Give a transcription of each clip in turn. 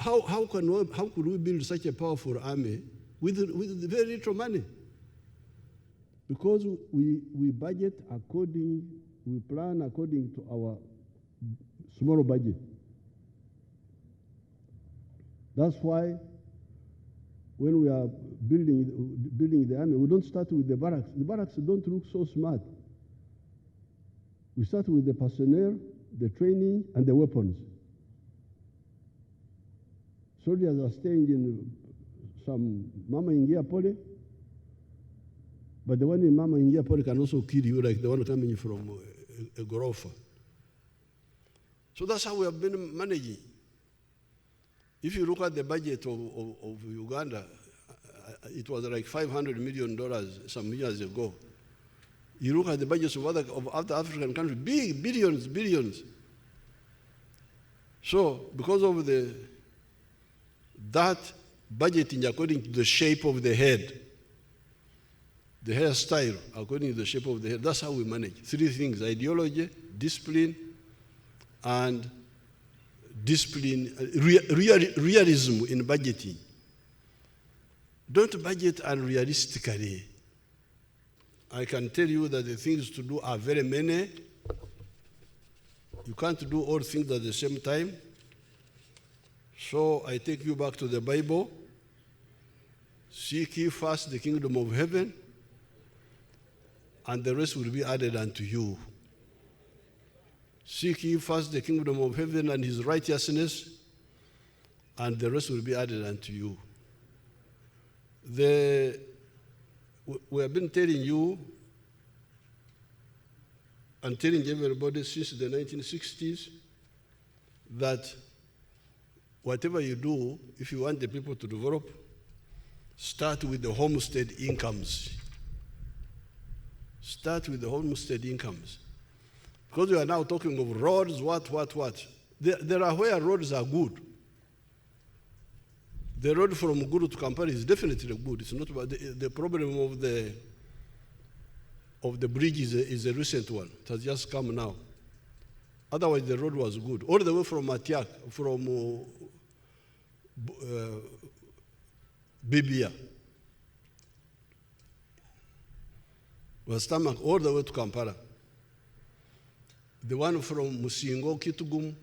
how could we build such a powerful army with very little money? Because we budget according, we plan according to our small budget. That's why when we are building the army, we don't start with the barracks. The barracks don't look so smart. We start with the personnel, the training, and the weapons. Soldiers are staying in some Mama Ingia Pole, but the one in Mama Ingia Pole can also kill you, like the one coming from a Gorofa. So that's how we have been managing. If you look at the budget of Uganda, it was like $500 million some years ago. You look at the budgets of other African countries, big, billions. So because of that budgeting according to the shape of the head, the hairstyle according to the shape of the head, that's how we manage. Three things: ideology, discipline, and realism in budgeting. Don't budget unrealistically. I can tell you that the things to do are very many. You can't do all things at the same time. So I take you back to the Bible. Seek ye first the kingdom of heaven, and the rest will be added unto you. Seek ye first the kingdom of heaven and his righteousness, and the rest will be added unto you. We have been telling you and telling everybody since the 1960s that whatever you do, if you want the people to develop, start with the homestead incomes. Start with the homestead incomes. Because we are now talking of roads, what. There are where roads are good. The road from Gulu to Kampala is definitely good. It's not about the problem of the bridge is a recent one. It has just come now. Otherwise, the road was good. All the way from Matiak, from Bibia, was tarmac all the way to Kampala. The one from Musingo, Kitugum,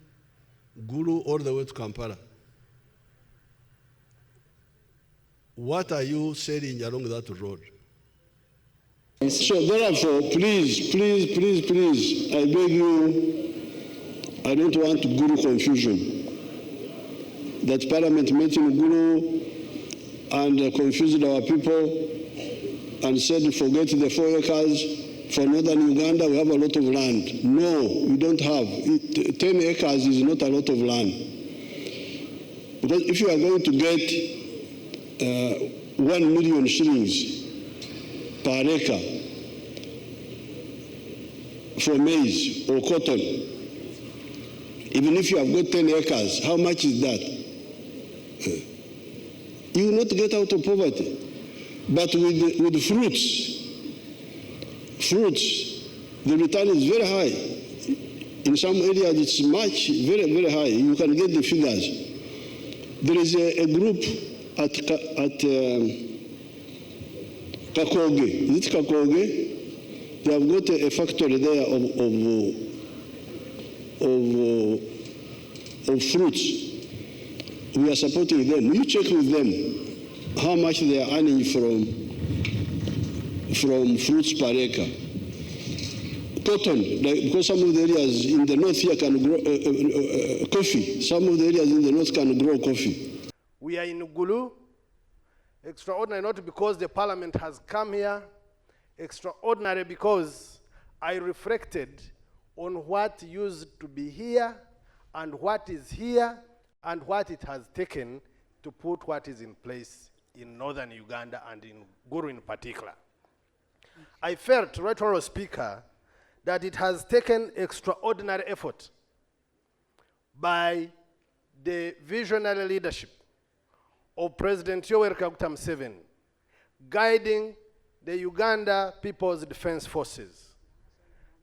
Gulu, all the way to Kampala. What are you selling along that road? So therefore, please, I beg you, I don't want Gulu confusion. That Parliament met in Gulu and confused our people and said, forget the 4 acres. For northern Uganda, we have a lot of land. No, we don't have. 10 acres is not a lot of land. Because if you are going to get 1 million shillings per acre for maize or cotton, even if you have got 10 acres, how much is that? You will not get out of poverty. But with fruits, the return is very high. In some areas, it's very high. You can get the figures. There is a group at Kakoge. Is it Kakoge? They have got a factory there of fruits. We are supporting them. You check with them how much they are earning from fruits per acre. Cotton, because some of the areas in the north here can grow coffee. Some of the areas in the north can grow coffee. We are in Gulu. Extraordinary not because the parliament has come here. Extraordinary because I reflected on what used to be here and what is here and what it has taken to put what is in place in northern Uganda and in Gulu in particular. I felt, Right Honourable Speaker, that it has taken extraordinary effort by the visionary leadership of President Yoweri Kaguta Museveni, guiding the Uganda People's Defense Forces,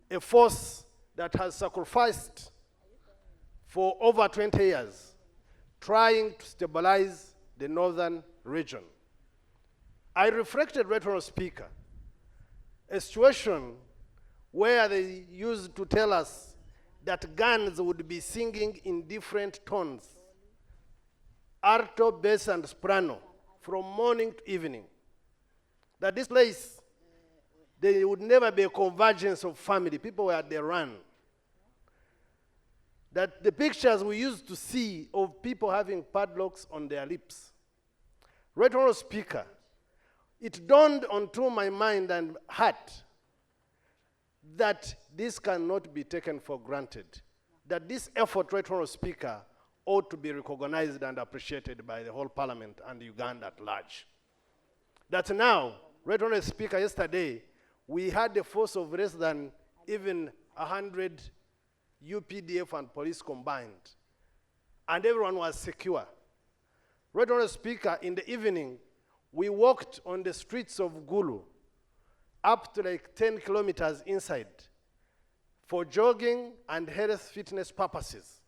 a force that has sacrificed for over 20 years trying to stabilize the northern region. I reflected, Right Honourable Speaker, a situation where they used to tell us that guns would be singing in different tones, alto, bass, and soprano, from morning to evening. That this place, there would never be a convergence of family. People were at the run. That the pictures we used to see of people having padlocks on their lips. Right Honourable Speaker, it dawned onto my mind and heart that this cannot be taken for granted. That this effort, Right Honourable Speaker, ought to be recognized and appreciated by the whole Parliament and Uganda at large. That now, Right Honourable Speaker, yesterday, we had a force of less than even 100 UPDF and police combined, and everyone was secure. Right Honourable Speaker, in the evening, we walked on the streets of Gulu, up to like 10 kilometers inside, for jogging and health fitness purposes.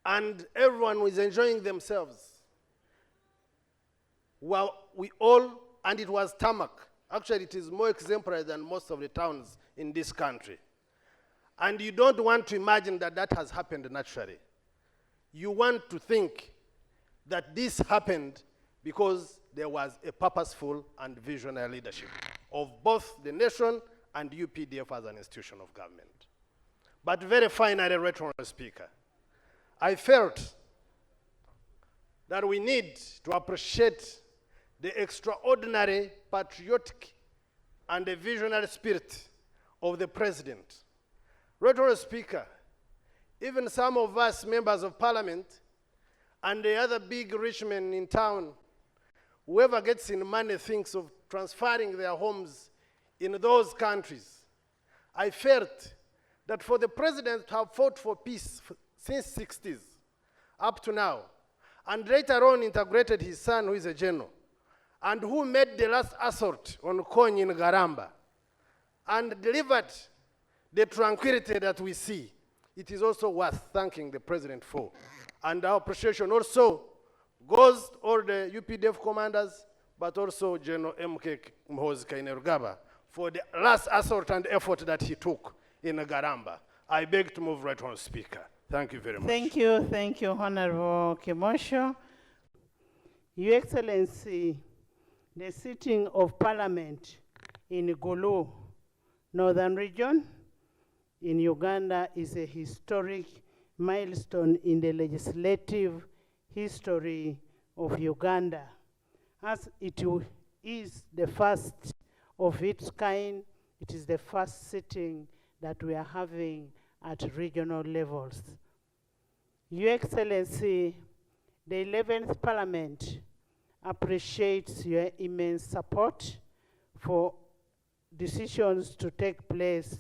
And everyone was enjoying themselves. Well, we all, and it was tarmac. Actually, it is more exemplary than most of the towns in this country. And you don't want to imagine that that has happened naturally. You want to think that this happened because there was a purposeful and visionary leadership of both the nation and UPDF as an institution of government. But very finally, Right Honourable Speaker, I felt that we need to appreciate the extraordinary patriotic and the visionary spirit of the President. Right Honourable Speaker, even some of us members of Parliament and the other big rich men in town, whoever gets in money thinks of transferring their homes in those countries. I felt that for the President to have fought for peace since 60s up to now, and later on integrated his son, who is a general, and who made the last assault on Kony in Garamba, and delivered the tranquility that we see, it is also worth thanking the President for. And our appreciation also goes to all the UPDF commanders, but also General M.K. Muhoozi Kainerugaba for the last assault and effort that he took in Garamba. I beg to move, Right Honourable Speaker. Thank you very much. Thank you, Honourable Kimosho. Your Excellency, the sitting of Parliament in Gulu, Northern Region, in Uganda is a historic milestone in the legislative history of Uganda, as it is the first of its kind. It is the first sitting that we are having at regional levels. Your Excellency, the 11th Parliament appreciates your immense support for decisions to take place,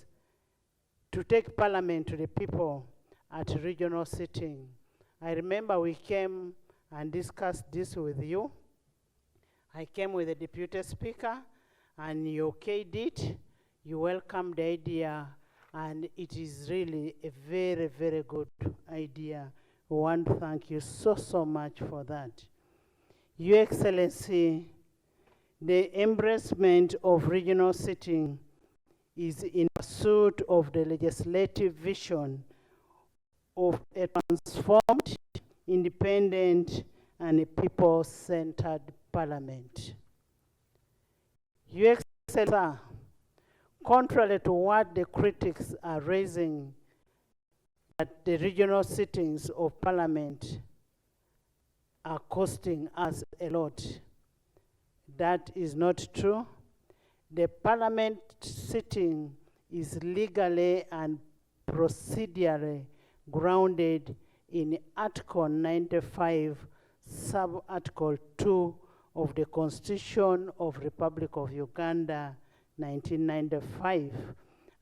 to take Parliament to the people at regional sitting. I remember we came and discussed this with you. I came with the Deputy Speaker, and you okayed it. You welcomed the idea, and it is really a very, very good idea. We want to thank you so much for that. Your Excellency, the embracement of regional sitting is in pursuit of the legislative vision of a transformed, independent, and a people-centered Parliament. Your Excellency, contrary to what the critics are raising, that the regional sittings of Parliament are costing us a lot, that is not true. The Parliament sitting is legally and procedurally grounded in Article 95, Sub-Article 2 of the Constitution of Republic of Uganda, 1995,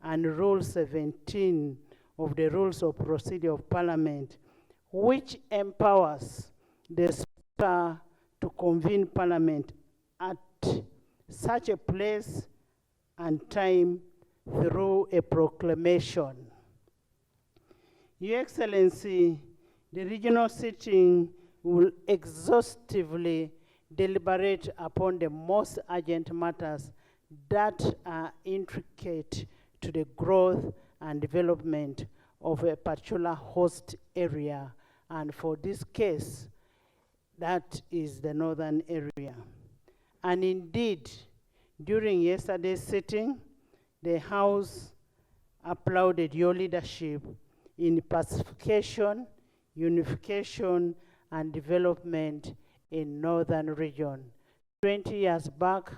and Rule 17 of the Rules of Procedure of Parliament, which empowers the Speaker to convene Parliament at such a place and time through a proclamation. Your Excellency, The regional sitting will exhaustively deliberate upon the most urgent matters that are intricate to the growth and development of a particular host area. And for this case, that is the northern area. And indeed, during yesterday's sitting, the House applauded your leadership in pacification, unification, and development in northern region. 20 years back,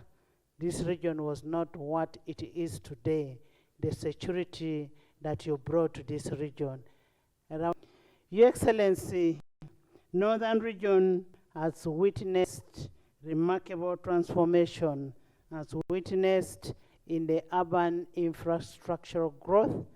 this region was not what it is today. The security that you brought to this region. Your Excellency, northern region has witnessed remarkable transformation, has witnessed in the urban infrastructural growth,